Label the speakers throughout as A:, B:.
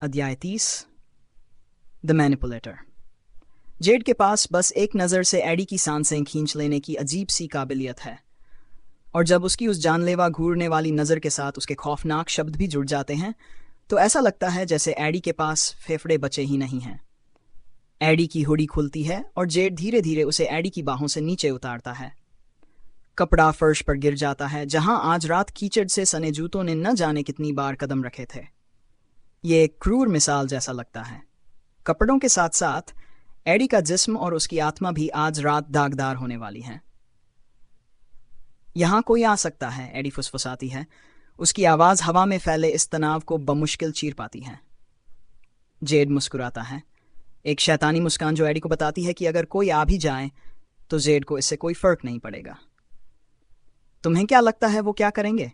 A: अध्याय 30। The manipulator. Z के पास बस एक नज़र से एडी की सांसें खींच लेने की अजीब सी काबिलियत है, और जब उसकी उस जानलेवा घूरने वाली नज़र के साथ उसके खौफनाक शब्द भी जुड़ जाते हैं तो ऐसा लगता है जैसे एडी के पास फेफड़े बचे ही नहीं हैं। एडी की हुडी खुलती है और जेड धीरे धीरे उसे एडी की बाहों से नीचे उतारता है। कपड़ा फर्श पर गिर जाता है जहां आज रात कीचड़ से सने जूतों ने न जाने कितनी बार कदम रखे थे। ये एक क्रूर मिसाल जैसा लगता है। कपड़ों के साथ साथ एडी का जिस्म और उसकी आत्मा भी आज रात दागदार होने वाली है। यहां कोई आ सकता है, एडी फुसफुसाती है। उसकी आवाज हवा में फैले इस तनाव को बमुश्किल चीर पाती है। जेड मुस्कुराता है, एक शैतानी मुस्कान जो एडी को बताती है कि अगर कोई आ भी जाए तो जेड को इससे कोई फर्क नहीं पड़ेगा। तुम्हें क्या लगता है वो क्या करेंगे?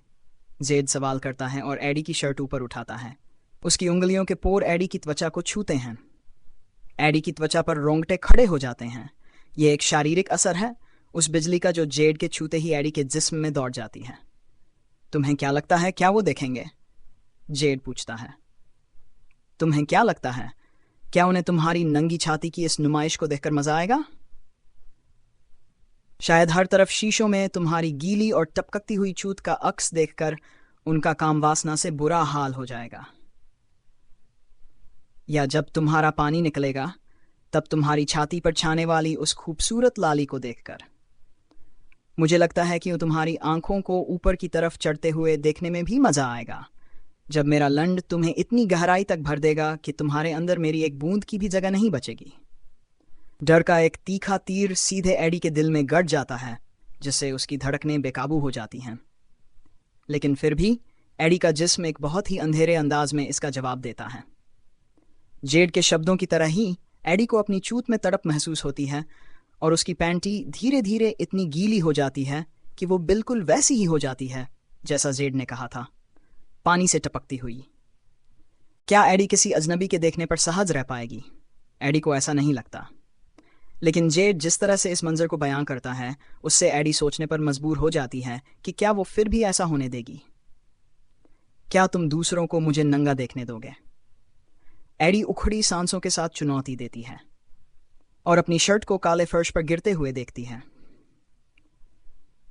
A: जेड सवाल करता है और एडी की शर्ट ऊपर उठाता है। उसकी उंगलियों के पोर एडी की त्वचा को छूते हैं। एडी की त्वचा पर रोंगटे खड़े हो जाते हैं। ये एक शारीरिक असर है, उस बिजली का जो जेड के छूते ही एडी के जिस्म में दौड़ जाती है। तुम्हें क्या लगता है क्या वो देखेंगे? जेड पूछता है। तुम्हें क्या लगता है, क्या उन्हें तुम्हारी नंगी छाती की इस नुमाइश को देखकर मजा आएगा? शायद हर तरफ शीशों में तुम्हारी गीली और टपकती हुई चूत का अक्स देखकर उनका काम वासना से बुरा हाल हो जाएगा। या जब तुम्हारा पानी निकलेगा तब तुम्हारी छाती पर छाने वाली उस खूबसूरत लाली को देखकर। मुझे लगता है कि तुम्हारी आंखों को ऊपर की तरफ चढ़ते हुए देखने में भी मजा आएगा, जब मेरा लंड तुम्हें इतनी गहराई तक भर देगा कि तुम्हारे अंदर मेरी एक बूंद की भी जगह नहीं बचेगी। डर का एक तीखा तीर सीधे एडी के दिल में गड़ जाता है, जिससे उसकी धड़कनें बेकाबू हो जाती हैं। लेकिन फिर भी एडी का जिस्म एक बहुत ही अंधेरे अंदाज में इसका जवाब देता है। जेड के शब्दों की तरह ही एडी को अपनी चूत में तड़प महसूस होती है और उसकी पैंटी धीरे धीरे इतनी गीली हो जाती है कि वो बिल्कुल वैसी ही हो जाती है जैसा जेड ने कहा था, पानी से टपकती हुई। क्या एडी किसी अजनबी के देखने पर सहज रह पाएगी? एडी को ऐसा नहीं लगता। लेकिन जेड जिस तरह से इस मंजर को बयां करता है उससे एडी सोचने पर मजबूर हो जाती है कि क्या वो फिर भी ऐसा होने देगी। क्या तुम दूसरों को मुझे नंगा देखने दोगे? एडी उखड़ी सांसों के साथ चुनौती देती है और अपनी शर्ट को काले फर्श पर गिरते हुए देखती है।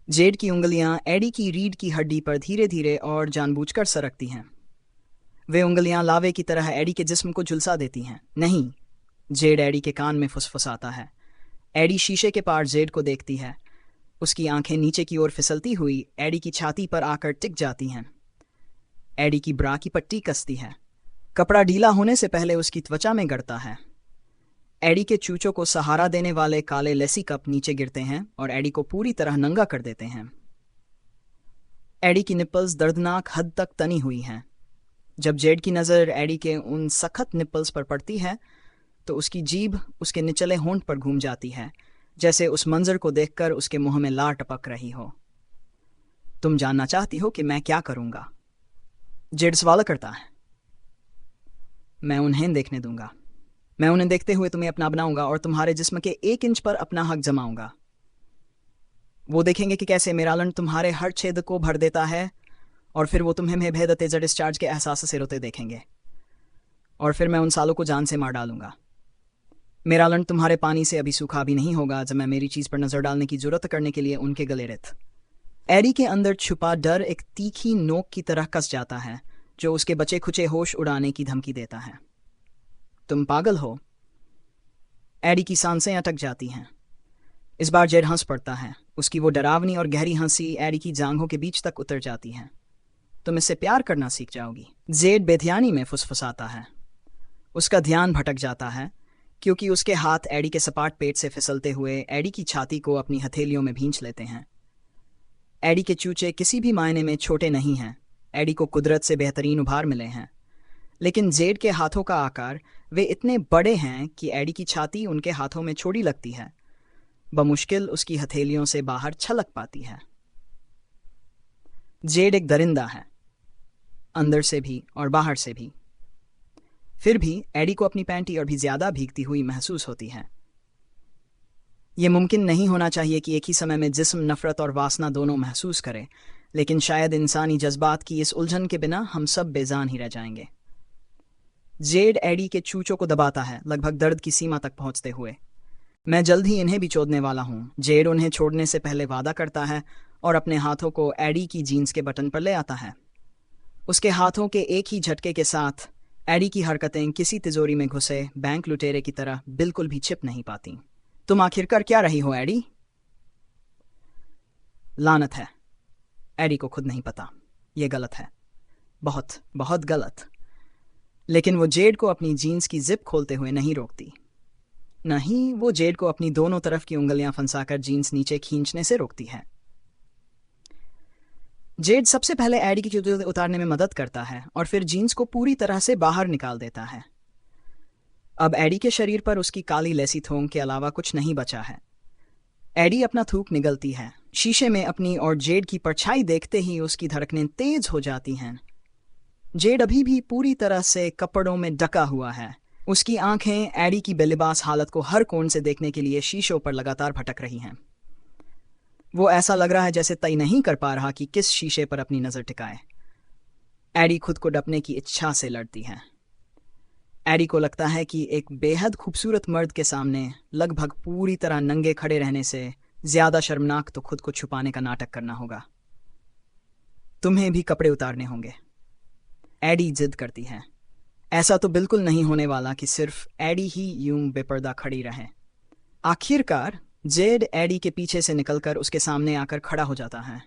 A: जेड की उंगलियां एडी की रीढ़ की हड्डी पर धीरे धीरे और जानबूझकर सरकती हैं। वे उंगलियां लावे की तरह एडी के जिस्म को झुलसा देती हैं। नहीं, जेड एडी के कान में फुसफुसाता है। एडी शीशे के पार जेड को देखती है। उसकी आंखें नीचे की ओर फिसलती हुई एडी की छाती पर आकर टिक जाती हैं। एडी की ब्रा की पट्टी कसती है। कपड़ा ढीला होने से पहले उसकी त्वचा में गड़ता है। एडी के चूचों को सहारा देने वाले काले लेसी कप नीचे गिरते हैं और एडी को पूरी तरह नंगा कर देते हैं। एडी की निप्पल्स दर्दनाक हद तक तनी हुई हैं। जब जेड की नज़र एडी के उन सख्त निप्पल्स पर पड़ती है तो उसकी जीभ उसके निचले होंठ पर घूम जाती है, जैसे उस मंजर को देखकर उसके मुंह में लार टपक रही हो। तुम जानना चाहती हो कि मैं क्या करूंगा? जेड सवाल करता है। मैं उन्हें देखने दूंगा। मैं उन्हें देखते हुए तुम्हें अपना बनाऊंगा और तुम्हारे जिस्म के 1 इंच पर अपना हक जमाऊंगा। वो देखेंगे कि कैसे मेरा लंड तुम्हारे हर छेद को भर देता है, और फिर वो तुम्हें भेद तेज डिस्चार्ज के एहसास से रोते देखेंगे, और फिर मैं उन सालों को जान से मार डालूंगा। मेरा लंड तुम्हारे पानी से अभी सूखा भी नहीं होगा जब मैं मेरी चीज पर नजर डालने की जरूरत करने के लिए उनके गले रेत। एडी के अंदर छुपा डर एक तीखी नोक की तरह कस जाता है, जो उसके बचे खुचे होश उड़ाने की धमकी देता है। तुम पागल हो? एडी की सांसें अटक जाती हैं। इस बार जेड हंस पड़ता है। उसकी वो डरावनी और गहरी हंसी एडी की जांघों के बीच तक उतर जाती है। तुम इससे प्यार करना सीख जाओगी, जेड बेध्यानी में फुसफुसाता है। उसका ध्यान भटक जाता है क्योंकि उसके हाथ एडी के सपाट पेट से फिसलते हुए एडी की छाती को अपनी हथेलियों में भींच लेते हैं। एडी के चूचे किसी भी मायने में छोटे नहीं हैं। एडी को कुदरत से बेहतरीन उभार मिले हैं, लेकिन जेड के हाथों का आकार वे इतने बड़े हैं कि एडी की छाती उनके हाथों में छोटी लगती है, बमुश्किल उसकी हथेलियों से बाहर छलक पाती है। जेड एक दरिंदा है, अंदर से भी और बाहर से भी। फिर भी एडी को अपनी पैंटी और भी ज्यादा भीगती हुई महसूस होती है। यह मुमकिन नहीं होना चाहिए कि एक ही समय में जिस्म नफरत और वासना दोनों महसूस करे, लेकिन शायद इंसानी जज्बात की इस उलझन के बिना हम सब बेजान ही रह जाएंगे। जेड एडी के चूचों को दबाता है, लगभग दर्द की सीमा तक पहुंचते हुए। मैं जल्द ही इन्हें भी चोदने वाला हूँ। जेड उन्हें छोड़ने से पहले वादा करता है और अपने हाथों को एडी की जीन्स के बटन पर ले आता है। उसके हाथों के एक ही झटके के साथ एडी की हरकतें किसी तिजोरी में घुसे बैंक लुटेरे की तरह बिल्कुल भी छिप नहीं पाती। तुम आखिर कर क्या रही हो एडी? लानत है। एडी को खुद नहीं पता। यह गलत है, बहुत बहुत गलत। लेकिन वो जेड को अपनी जीन्स की जिप खोलते हुए नहीं रोकती। नहीं, वो जेड को अपनी दोनों तरफ की उंगलियां फंसाकर जीन्स नीचे खींचने से रोकती है। जेड सबसे पहले एडी की जूते उतारने में मदद करता है और फिर जीन्स को पूरी तरह से बाहर निकाल देता है। अब एडी के शरीर पर उसकी काली लेसी थोंग के अलावा कुछ नहीं बचा है। एडी अपना थूक निगलती है। शीशे में अपनी और जेड की परछाई देखते ही उसकी धड़कनें तेज हो जाती हैं। जेड अभी भी पूरी तरह से कपड़ों में ढका हुआ है। उसकी आंखें एडी की बेलिबास हालत को हर कोण से देखने के लिए शीशों पर लगातार भटक रही हैं। वो ऐसा लग रहा है जैसे तय नहीं कर पा रहा कि किस शीशे पर अपनी नजर टिकाए। एडी खुद को डपने की इच्छा से लड़ती है। एडी को लगता है कि एक बेहद खूबसूरत मर्द के सामने लगभग पूरी तरह नंगे खड़े रहने से ज्यादा शर्मनाक तो खुद को छुपाने का नाटक करना होगा। तुम्हें भी कपड़े उतारने होंगे, एडी जिद करती है। ऐसा तो बिल्कुल नहीं होने वाला कि सिर्फ एडी ही यूं बेपर्दा खड़ी रहे। आखिरकार जेड एडी के पीछे से निकलकर उसके सामने आकर खड़ा हो जाता है।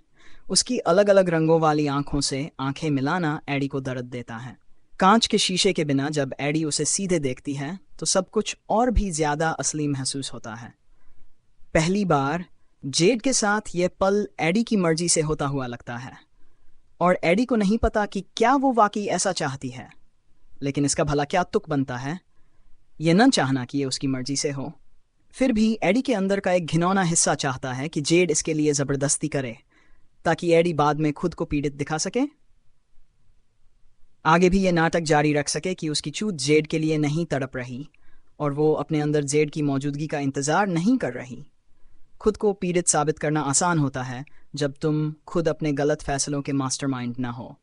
A: उसकी अलग अलग रंगों वाली आंखों से आंखें मिलाना एडी को दर्द देता है। कांच के शीशे के बिना जब एडी उसे सीधे देखती है तो सब कुछ और भी ज्यादा असली महसूस होता है। पहली बार जेड के साथ यह पल एडी की मर्जी से होता हुआ लगता है और एडी को नहीं पता कि क्या वो वाकई ऐसा चाहती है। लेकिन इसका भला क्या तुक बनता है ये न चाहना कि ये उसकी मर्जी से हो। फिर भी एडी के अंदर का एक घिनौना हिस्सा चाहता है कि जेड इसके लिए जबरदस्ती करे ताकि एडी बाद में खुद को पीड़ित दिखा सके, आगे भी ये नाटक जारी रख सके कि उसकी चूत जेड के लिए नहीं तड़प रही और वो अपने अंदर जेड की मौजूदगी का इंतजार नहीं कर रही। खुद को पीड़ित साबित करना आसान होता है जब तुम खुद अपने गलत फैसलों के मास्टरमाइंड ना हो।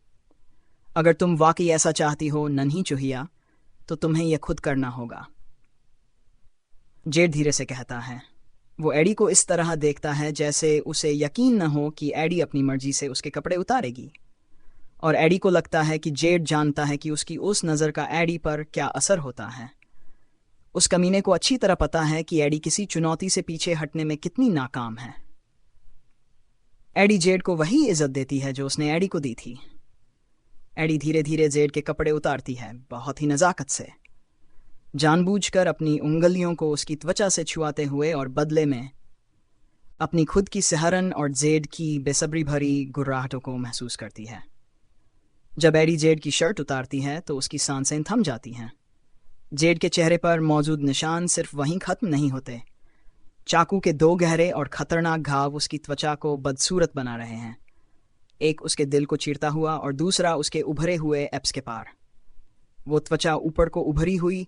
A: अगर तुम वाकई ऐसा चाहती हो नन्ही चूहिया, तो तुम्हें यह खुद करना होगा, जेड धीरे से कहता है। वो एडी को इस तरह देखता है जैसे उसे यकीन न हो कि एडी अपनी मर्जी से उसके कपड़े उतारेगी, और एडी को लगता है कि जेड जानता है कि उसकी उस नज़र का एडी पर क्या असर होता है। उस कमीने को अच्छी तरह पता है कि एडी किसी चुनौती से पीछे हटने में कितनी नाकाम है। एडी जेड को वही इज्जत देती है जो उसने एडी को दी थी। एडी धीरे धीरे जेड के कपड़े उतारती है, बहुत ही नज़ाकत से, जानबूझकर अपनी उंगलियों को उसकी त्वचा से छुआते हुए, और बदले में अपनी खुद की सिहरन और जेड की बेसब्री भरी गुर्राहटों को महसूस करती है। जब एडी जेड की शर्ट उतारती है तो उसकी सांसें थम जाती हैं। जेड के चेहरे पर मौजूद निशान सिर्फ वहीं खत्म नहीं होते, चाकू के दो गहरे और खतरनाक घाव उसकी त्वचा को बदसूरत बना रहे हैं, एक उसके दिल को चीरता हुआ और दूसरा उसके उभरे हुए एप्स के पार। वो त्वचा ऊपर को उभरी हुई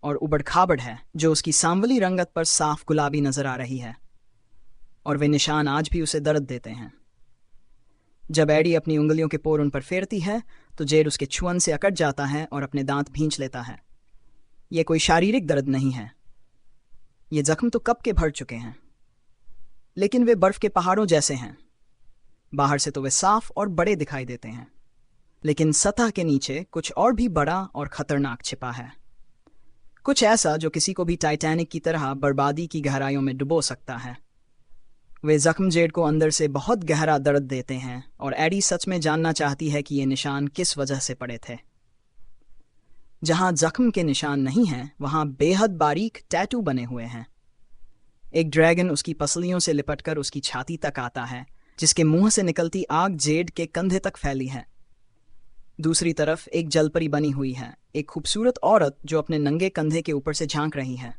A: और उबड़ खाबड़ है जो उसकी सांवली रंगत पर साफ गुलाबी नजर आ रही है, और वे निशान आज भी उसे दर्द देते हैं। जब एडी अपनी उंगलियों के पोर उन पर फेरती है तो जेड उसके छुअन से अकड़ जाता है और अपने दांत भींच लेता है। यह कोई शारीरिक दर्द नहीं है, ये जख्म तो कब के भर चुके हैं, लेकिन वे बर्फ के पहाड़ों जैसे हैं। बाहर से तो वे साफ और बड़े दिखाई देते हैं, लेकिन सतह के नीचे कुछ और भी बड़ा और खतरनाक छिपा है, कुछ ऐसा जो किसी को भी टाइटैनिक की तरह बर्बादी की गहराइयों में डुबो सकता है। वे जख्म जेड को अंदर से बहुत गहरा दर्द देते हैं और एडी सच में जानना चाहती है कि ये निशान किस वजह से पड़े थे। जहां जख्म के निशान नहीं हैं, वहां बेहद बारीक टैटू बने हुए हैं। एक ड्रैगन उसकी पसलियों से लिपटकर उसकी छाती तक आता है, जिसके मुंह से निकलती आग जेड के कंधे तक फैली है। दूसरी तरफ एक जलपरी बनी हुई है, एक खूबसूरत औरत जो अपने नंगे कंधे के ऊपर से झांक रही है।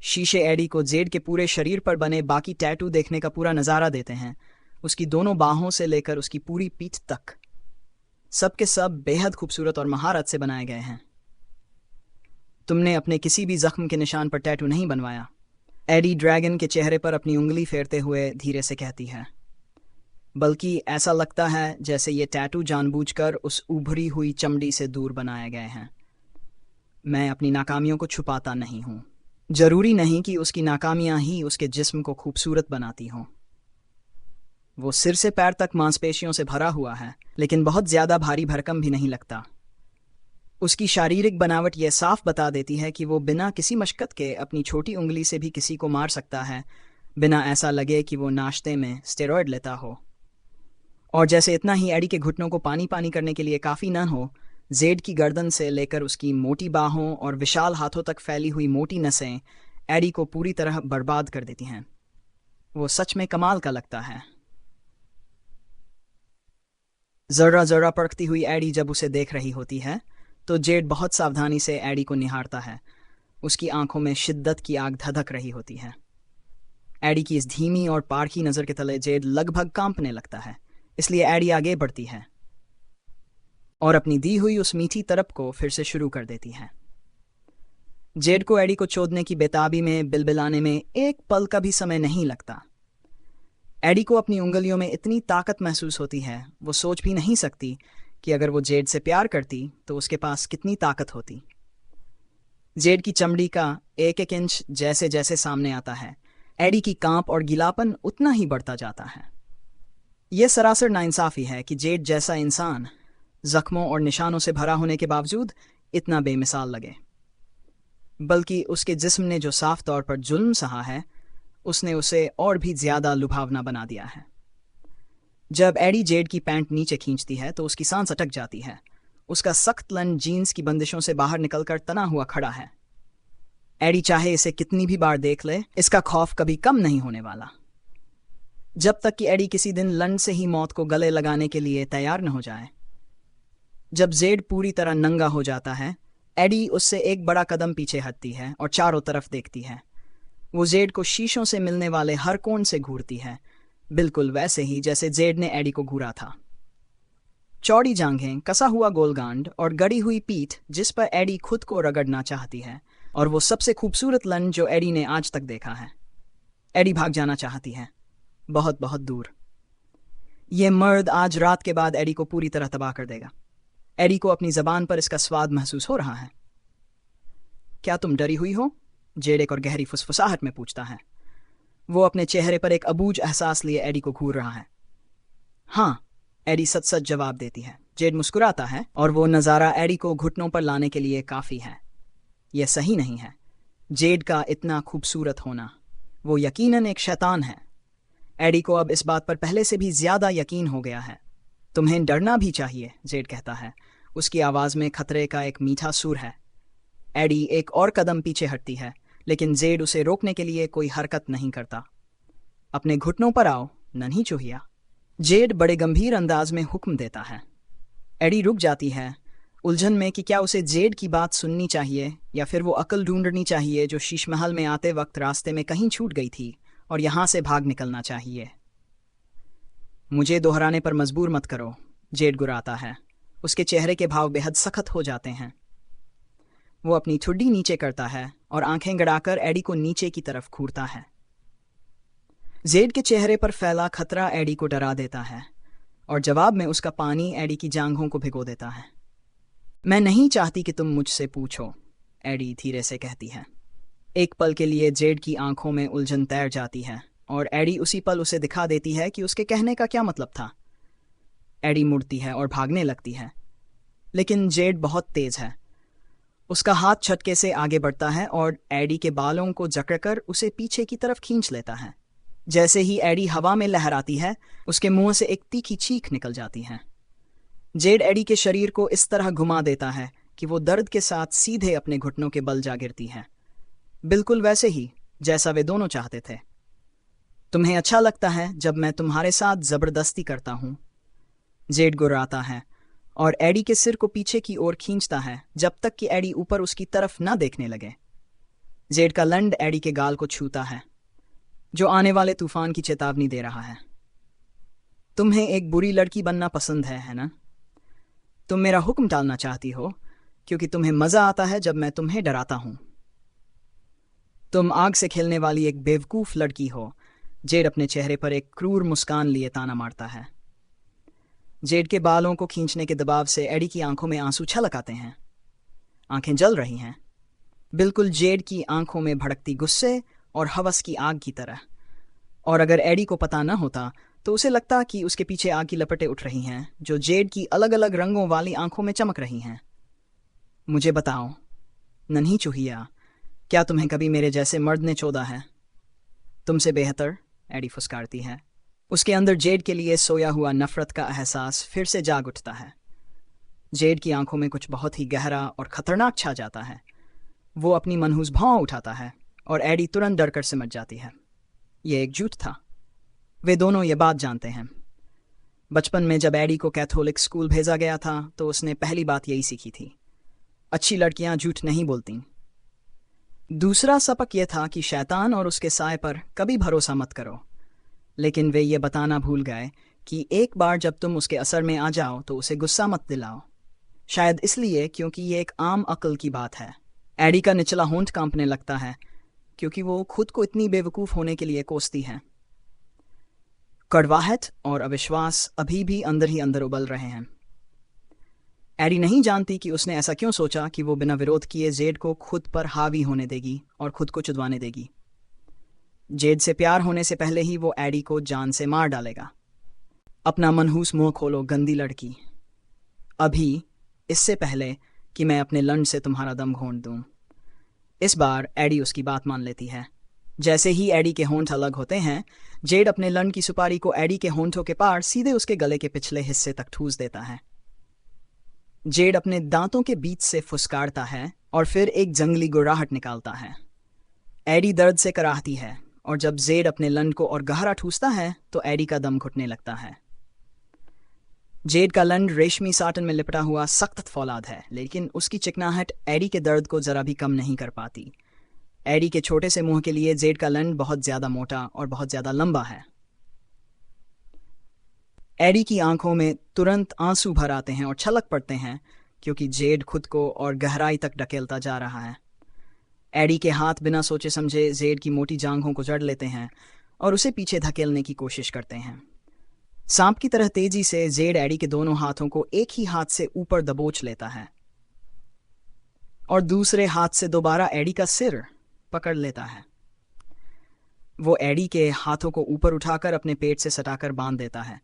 A: शीशे एडी को जेड के पूरे शरीर पर बने बाकी टैटू देखने का पूरा नज़ारा देते हैं, उसकी दोनों बाहों से लेकर उसकी पूरी पीठ तक। सब के सब बेहद खूबसूरत और महारत से बनाए गए हैं। तुमने अपने किसी भी जख्म के निशान पर टैटू नहीं बनवाया, एडी ड्रैगन के चेहरे पर अपनी उंगली फेरते हुए धीरे से कहती है। बल्कि ऐसा लगता है जैसे ये टैटू जानबूझकर उस उभरी हुई चमड़ी से दूर बनाए गए हैं। मैं अपनी नाकामियों को छुपाता नहीं हूँ। जरूरी नहीं कि उसकी नाकामियां ही उसके जिस्म को खूबसूरत बनाती हों। वो सिर से पैर तक मांसपेशियों से भरा हुआ है, लेकिन बहुत ज्यादा भारी भरकम भी नहीं लगता। उसकी शारीरिक बनावट यह साफ बता देती है कि वो बिना किसी मशक्कत के अपनी छोटी उंगली से भी किसी को मार सकता है, बिना ऐसा लगे कि वो नाश्ते में स्टेरॉयड लेता हो। और जैसे इतना ही एडी के घुटनों को पानी पानी करने के लिए काफ़ी न हो, जेड की गर्दन से लेकर उसकी मोटी बाहों और विशाल हाथों तक फैली हुई मोटी नसें एडी को पूरी तरह बर्बाद कर देती हैं। वो सच में कमाल का लगता है। जर्रा जर्रा परखती हुई एडी जब उसे देख रही होती है तो जेड बहुत सावधानी से एडी को निहारता है। उसकी आंखों में शिद्दत की आग धधक रही होती है। एडी की इस धीमी और पारखी नज़र के तले जेड लगभग कांपने लगता है, इसलिए एडी आगे बढ़ती है और अपनी दी हुई उस मीठी तरफ को फिर से शुरू कर देती है। जेड को एडी को चोदने की बेताबी में बिलबिलाने में एक पल का भी समय नहीं लगता। एडी को अपनी उंगलियों में इतनी ताकत महसूस होती है, वो सोच भी नहीं सकती कि अगर वो जेड से प्यार करती तो उसके पास कितनी ताकत होती। जेड की चमड़ी का एक एक इंच जैसे जैसे सामने आता है, एडी की कांप और गीलापन उतना ही बढ़ता जाता है। यह सरासर नाइंसाफी है कि जेड जैसा इंसान जख्मों और निशानों से भरा होने के बावजूद इतना बेमिसाल लगे, बल्कि उसके जिस्म ने जो साफ तौर पर जुल्म सहा है, उसने उसे और भी ज्यादा लुभावना बना दिया है। जब एडी जेड की पैंट नीचे खींचती है तो उसकी सांस अटक जाती है। उसका सख्त लन जीन्स की बंदिशों से बाहर निकलकर तना हुआ खड़ा है। एडी चाहे इसे कितनी भी बार देख ले, इसका खौफ कभी कम नहीं होने वाला, जब तक कि एडी किसी दिन लन से ही मौत को गले लगाने के लिए तैयार न हो जाए। जब जेड पूरी तरह नंगा हो जाता है, एडी उससे एक बड़ा कदम पीछे हटती है और चारों तरफ देखती है। वो जेड को शीशों से मिलने वाले हर कोण से घूरती है, बिल्कुल वैसे ही जैसे जेड ने एडी को घूरा था। चौड़ी जांघें, कसा हुआ गोलगांड और गड़ी हुई पीठ जिस पर एडी खुद को रगड़ना चाहती है, और वो सबसे खूबसूरत लन जो एडी ने आज तक देखा है। एडी भाग जाना चाहती है, बहुत बहुत दूर। ये मर्द आज रात के बाद एडी को पूरी तरह तबाह कर देगा। एडी को अपनी जबान पर इसका स्वाद महसूस हो रहा है। क्या तुम डरी हुई हो? जेड एक और गहरी फुसफुसाहट में पूछता है। वो अपने चेहरे पर एक अबूझ एहसास लिए एडी को घूर रहा है। हाँ, एडी सच सच जवाब देती है। जेड मुस्कुराता है और वो नज़ारा एडी को घुटनों पर लाने के लिए काफ़ी है। यह सही नहीं है, जेड का इतना खूबसूरत होना। वो यकीनन एक शैतान है। एडी को अब इस बात पर पहले से भी ज्यादा यकीन हो गया है। तुम्हें डरना भी चाहिए, जेड कहता है। उसकी आवाज़ में खतरे का एक मीठा सुर है। एडी एक और कदम पीछे हटती है, लेकिन जेड उसे रोकने के लिए कोई हरकत नहीं करता। अपने घुटनों पर आओ, नन्ही चूहिया, जेड बड़े गंभीर अंदाज में हुक्म देता है। एडी रुक जाती है, उलझन में कि क्या उसे जेड की बात सुननी चाहिए या फिर वो अकल ढूंढनी चाहिए जो शीशमहल में आते वक्त रास्ते में कहीं छूट गई थी, और यहां से भाग निकलना चाहिए। मुझे दोहराने पर मजबूर मत करो, जेड गुर्राता है। उसके चेहरे के भाव बेहद सख्त हो जाते हैं। वो अपनी ठुड्डी नीचे करता है और आंखें गड़ाकर एडी को नीचे की तरफ घूरता है। जेड के चेहरे पर फैला खतरा एडी को डरा देता है और जवाब में उसका पानी एडी की जांघों को भिगो देता है। मैं नहीं चाहती कि तुम मुझसे पूछो, एडी धीरे से कहती है। एक पल के लिए जेड की आंखों में उलझन तैर जाती है और एडी उसी पल उसे दिखा देती है कि उसके कहने का क्या मतलब था। एडी मुड़ती है और भागने लगती है, लेकिन जेड बहुत तेज है। उसका हाथ झटके से आगे बढ़ता है और एडी के बालों को जकड़कर उसे पीछे की तरफ खींच लेता है। जैसे ही एडी हवा में लहराती है, उसके मुंह से एक तीखी चीख निकल जाती है। जेड एडी के शरीर को इस तरह घुमा देता है कि वो दर्द के साथ सीधे अपने घुटनों के बल जा गिरती है, बिल्कुल वैसे ही जैसा वे दोनों चाहते थे। तुम्हें अच्छा लगता है जब मैं तुम्हारे साथ जबरदस्ती करता हूं, जेड गुर्राता है और एडी के सिर को पीछे की ओर खींचता है जब तक कि एडी ऊपर उसकी तरफ न देखने लगे। जेड का लंड एडी के गाल को छूता है, जो आने वाले तूफान की चेतावनी दे रहा है। तुम्हें एक बुरी लड़की बनना पसंद है ना? तुम मेरा हुक्म टालना चाहती हो क्योंकि तुम्हें मजा आता है जब मैं तुम्हें डराता हूं। तुम आग से खेलने वाली एक बेवकूफ लड़की हो जेड अपने चेहरे पर एक क्रूर मुस्कान लिए ताना मारता है। जेड के बालों को खींचने के दबाव से एडी की आंखों में आंसू छलक आते हैं। आंखें जल रही हैं, बिल्कुल जेड की आंखों में भड़कती गुस्से और हवस की आग की तरह। और अगर एडी को पता न होता तो उसे लगता कि उसके पीछे आग की लपटें उठ रही हैं जो जेड की अलग अलग रंगों वाली आंखों में चमक रही हैं। मुझे बताओ नन्ही चूहिया, क्या तुम्हें कभी मेरे जैसे मर्द ने चोदा है? तुमसे बेहतर, एडी फुसकारती है। उसके अंदर जेड के लिए सोया हुआ नफरत का एहसास फिर से जाग उठता है। जेड की आंखों में कुछ बहुत ही गहरा और खतरनाक छा जाता है। वो अपनी मनहूस भौं उठाता है और एडी तुरंत डर कर सिमट जाती है। ये एक झूठ था। वे दोनों ये बात जानते हैं। बचपन में जब एडी को कैथोलिक स्कूल भेजा गया था तो उसने पहली बात यही सीखी थी, अच्छी लड़कियां झूठ नहीं बोलती। दूसरा सबक यह था कि शैतान और उसके साए पर कभी भरोसा मत करो। लेकिन वे ये बताना भूल गए कि एक बार जब तुम उसके असर में आ जाओ तो उसे गुस्सा मत दिलाओ। शायद इसलिए क्योंकि ये एक आम अक्ल की बात है। एडी का निचला होंठ कांपने लगता है क्योंकि वो खुद को इतनी बेवकूफ़ होने के लिए कोसती है। कड़वाहट और अविश्वास अभी भी अंदर ही अंदर उबल रहे हैं। एडी नहीं जानती कि उसने ऐसा क्यों सोचा कि वो बिना विरोध किए जेड को खुद पर हावी होने देगी और खुद को चुदवाने देगी। जेड से प्यार होने से पहले ही वो एडी को जान से मार डालेगा। अपना मनहूस मुंह खोलो गंदी लड़की, अभी, इससे पहले कि मैं अपने लंड से तुम्हारा दम घोंट दूं। इस बार एडी उसकी बात मान लेती है। जैसे ही एडी के होंठ अलग होते हैं, जेड अपने लंड की सुपारी को एडी के होंठों के पार सीधे उसके गले के पिछले हिस्से तक ठूस देता है। जेड अपने दांतों के बीच से फुसकारता है और फिर एक जंगली गुर्राहट निकालता है। एडी दर्द से कराहती है और जब जेड अपने लंड को और गहरा ठूसता है तो एडी का दम घुटने लगता है। जेड का लंड रेशमी साटन में लिपटा हुआ सख्त फौलाद है, लेकिन उसकी चिकनाहट एडी के दर्द को जरा भी कम नहीं कर पाती। एडी के छोटे से मुंह के लिए जेड का लंड बहुत ज्यादा मोटा और बहुत ज्यादा लंबा है। एडी की आंखों में तुरंत आंसू भर आते हैं और छलक पड़ते हैं क्योंकि जेड खुद को और गहराई तक ढकेलता जा रहा है। एडी के हाथ बिना सोचे समझे जेड की मोटी जांघों को जड़ लेते हैं और उसे पीछे धकेलने की कोशिश करते हैं। सांप की तरह तेजी से जेड एडी के दोनों हाथों को एक ही हाथ से ऊपर दबोच लेता है और दूसरे हाथ से दोबारा एडी का सिर पकड़ लेता है। वो एडी के हाथों को ऊपर उठाकर अपने पेट से सटाकर बांध देता है।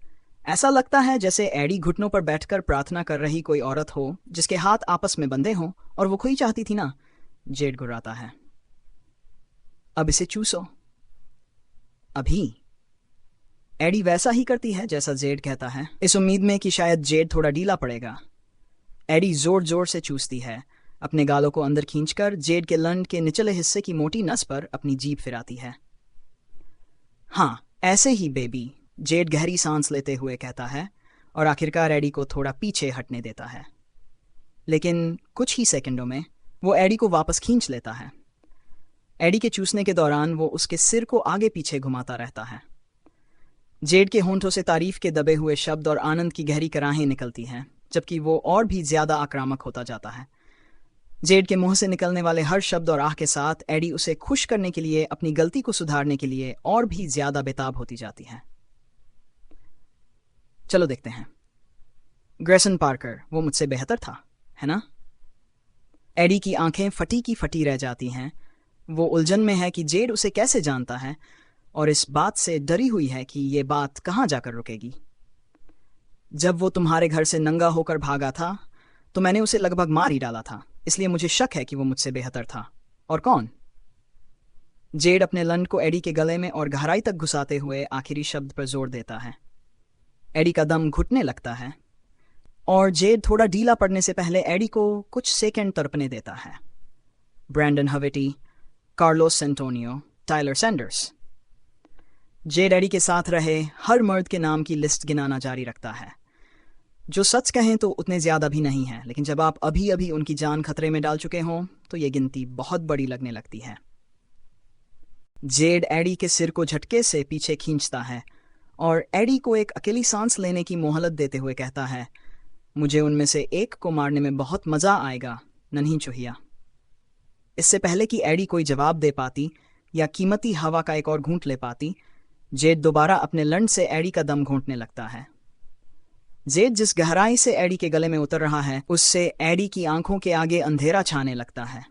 A: ऐसा लगता है जैसे एडी घुटनों पर बैठकर प्रार्थना कर रही कोई औरत हो जिसके हाथ आपस में बंधे हों और वो खुद चाहती थी ना। जेड गुर्राता है, अब इसे चूसो। अभी एडी वैसा ही करती है जैसा जेड कहता है, इस उम्मीद में कि शायद जेड थोड़ा ढीला पड़ेगा। एडी जोर जोर से चूसती है, अपने गालों को अंदर खींचकर जेड के लंड के निचले हिस्से की मोटी नस पर अपनी जीभ फिराती है। हाँ, ऐसे ही बेबी, जेड गहरी सांस लेते हुए कहता है और आखिरकार एडी को थोड़ा पीछे हटने देता है। लेकिन कुछ ही सेकंडों में वो एडी को वापस खींच लेता है। एडी के चूसने के दौरान वो उसके सिर को आगे पीछे घुमाता रहता है। जेड के होंठों से तारीफ के दबे हुए शब्द और आनंद की गहरी कराहें निकलती हैं, जबकि वो और भी ज्यादा आक्रामक होता जाता है। जेड के मुंह से निकलने वाले हर शब्द और आह के साथ एडी उसे खुश करने के लिए, अपनी गलती को सुधारने के लिए और भी ज्यादा बेताब होती जाती है। चलो देखते हैं। ग्रेसन पार्कर, वो मुझसे बेहतर था, है ना? एडी की आंखें फटी की फटी रह जाती हैं। वो उलझन में है कि जेड उसे कैसे जानता है और इस बात से डरी हुई है कि ये बात कहाँ जाकर रुकेगी। जब वो तुम्हारे घर से नंगा होकर भागा था तो मैंने उसे लगभग मार ही डाला था, इसलिए मुझे शक है कि वो मुझसे बेहतर था। और कौन? जेड अपने लंड को एडी के गले में और गहराई तक घुसाते हुए आखिरी शब्द पर जोर देता है। एडी का दम घुटने लगता है और जेड थोड़ा ढीला पड़ने से पहले एडी को कुछ सेकंड तड़पने देता है। ब्रैंडन हवेटी, Carlos Santonio, Tyler Sanders. Zed Eddie के साथ रहे हर मर्द के नाम की लिस्ट गिनाना जारी रखता है। जो सच कहें तो उतने ज्यादा भी नहीं है, लेकिन जब आप अभी अभी उनकी जान खतरे में डाल चुके हों तो ये गिनती बहुत बड़ी लगने लगती है। जेड एडी के सिर को झटके से पीछे खींचता है और एडी को एक अकेली सांस लेने की मोहलत देते हुए कहता है, मुझे उनमें से एक को मारने में बहुत मजा आएगा, नन्ही चूहिया। इससे पहले कि एडी कोई जवाब दे पाती या कीमती हवा का एक और घूंट ले पाती, जेड दोबारा अपने लंड से एडी का दम घोंटने लगता है। जेड जिस गहराई से एडी के गले में उतर रहा है उससे एडी की आंखों के आगे अंधेरा छाने लगता है।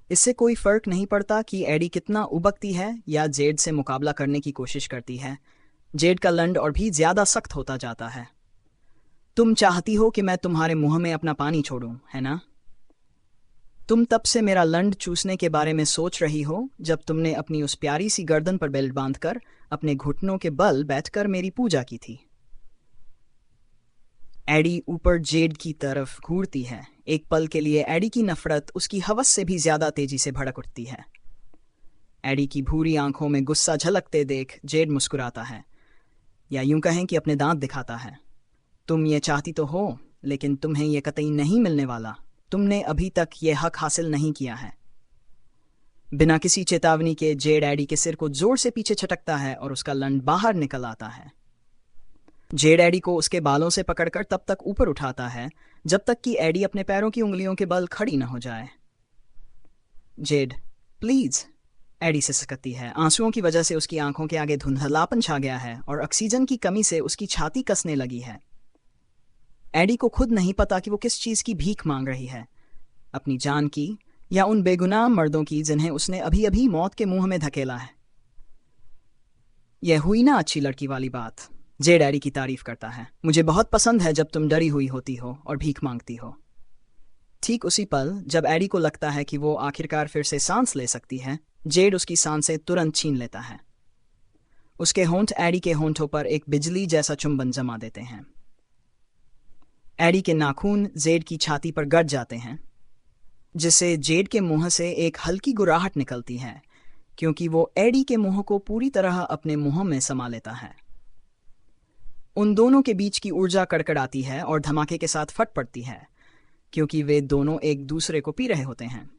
A: इससे कोई फर्क नहीं पड़ता कि एडी कितना उबकती है या जेड से मुकाबला करने की कोशिश करती है, जेड का लंड और भी ज्यादा सख्त होता जाता है। तुम चाहती हो कि मैं तुम्हारे मुंह में अपना पानी छोड़ूं, है ना? तुम तब से मेरा लंड चूसने के बारे में सोच रही हो जब तुमने अपनी उस प्यारी सी गर्दन पर बेल्ट बांधकर अपने घुटनों के बल बैठकर मेरी पूजा की थी। एडी ऊपर जेड की तरफ घूरती है। एक पल के लिए एडी की नफरत उसकी हवस से भी ज्यादा तेजी से भड़क उठती है। एडी की भूरी आंखों में गुस्सा झलकते देख जेड मुस्कुराता है, या यूं कहें कि अपने दांत दिखाता है। तुम ये चाहती तो हो, लेकिन तुम्हें यह कतई नहीं मिलने वाला। तुमने अभी तक यह हक हासिल नहीं किया है। बिना किसी चेतावनी के जेड एडी के सिर को जोर से पीछे छटकता है और उसका लंड बाहर निकल आता है। जेड एडी को उसके बालों से पकड़कर तब तक ऊपर उठाता है जब तक कि एडी अपने पैरों की उंगलियों के बल खड़ी न हो जाए। जेड, प्लीज, एडी से सिसकती है। आंसुओं की वजह से उसकी आंखों के आगे धुंधलापन छा गया है और ऑक्सीजन की कमी से उसकी छाती कसने लगी है। एडी को खुद नहीं पता कि वो किस चीज की भीख मांग रही है, अपनी जान की या उन बेगुनाह मर्दों की जिन्हें उसने अभी अभी मौत के मुंह में धकेला है। यह हुई ना अच्छी लड़की वाली बात। जेड एडी की तारीफ करता है। मुझे बहुत पसंद है जब तुम डरी हुई होती हो और भीख मांगती हो। ठीक उसी पल जब एडी को लगता है कि वो आखिरकार फिर से सांस ले सकती है, जेड उसकी सांसें तुरंत छीन लेता है। उसके होंठ एडी के होंठों पर एक बिजली जैसा चुंबन जमा देते हैं। एडी के नाखून जेड की छाती पर गड़ जाते हैं, जिससे जेड के मुंह से एक हल्की गुर्राहट निकलती है, क्योंकि वो एडी के मुंह को पूरी तरह अपने मुंह में समा लेता है। उन दोनों के बीच की ऊर्जा कड़कड़ाती है और धमाके के साथ फट पड़ती है, क्योंकि वे दोनों एक दूसरे को पी रहे होते हैं।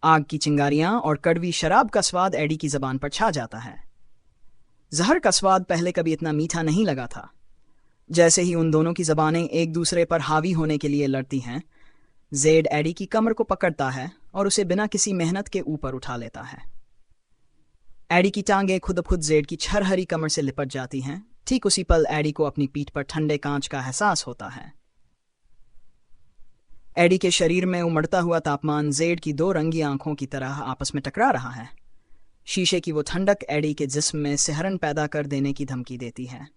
A: आग की चिंगारियां और कड़वी शराब का स्वाद एडी की जबान पर छा जाता है। जहर का स्वाद पहले कभी इतना मीठा नहीं लगा था। जैसे ही उन दोनों की जबानें एक दूसरे पर हावी होने के लिए लड़ती हैं, जेड एडी की कमर को पकड़ता है और उसे बिना किसी मेहनत के ऊपर उठा लेता है। एडी की टांगें खुद ब खुद जेड की छरहरी कमर से लिपट जाती हैं। ठीक उसी पल एडी को अपनी पीठ पर ठंडे कांच का एहसास होता है। एडी के शरीर में उमड़ता हुआ तापमान जेड की दो रंगी आंखों की तरह आपस में टकरा रहा है। शीशे की वो ठंडक एडी के जिस्म में सिहरन पैदा कर देने की धमकी देती है।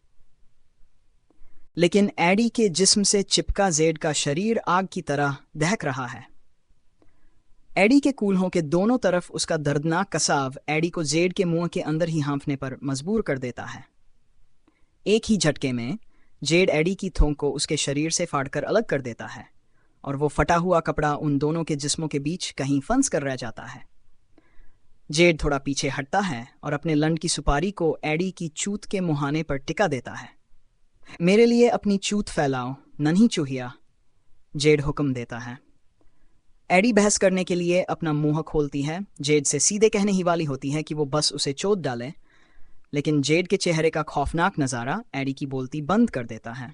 A: लेकिन एडी के जिस्म से चिपका जेड का शरीर आग की तरह दहक रहा है। एडी के कूल्हों के दोनों तरफ उसका दर्दनाक कसाव एडी को जेड के मुंह के अंदर ही हाँफने पर मजबूर कर देता है। एक ही झटके में जेड एडी की थोंक को उसके शरीर से फाड़कर अलग कर देता है और वो फटा हुआ कपड़ा उन दोनों के जिस्मों के बीच कहीं फंस कर रह जाता है। जेड थोड़ा पीछे हटता है और अपने लंड की सुपारी को एडी की चूत के मुहाने पर टिका देता है। मेरे लिए अपनी चूत फैलाओ, नन्ही चूहिया, जेड हुक्म देता है। एडी बहस करने के लिए अपना मुंह खोलती है। जेड से सीधे कहने ही वाली होती है कि वो बस उसे चोट डाले, लेकिन जेड के चेहरे का खौफनाक नज़ारा एडी की बोलती बंद कर देता है।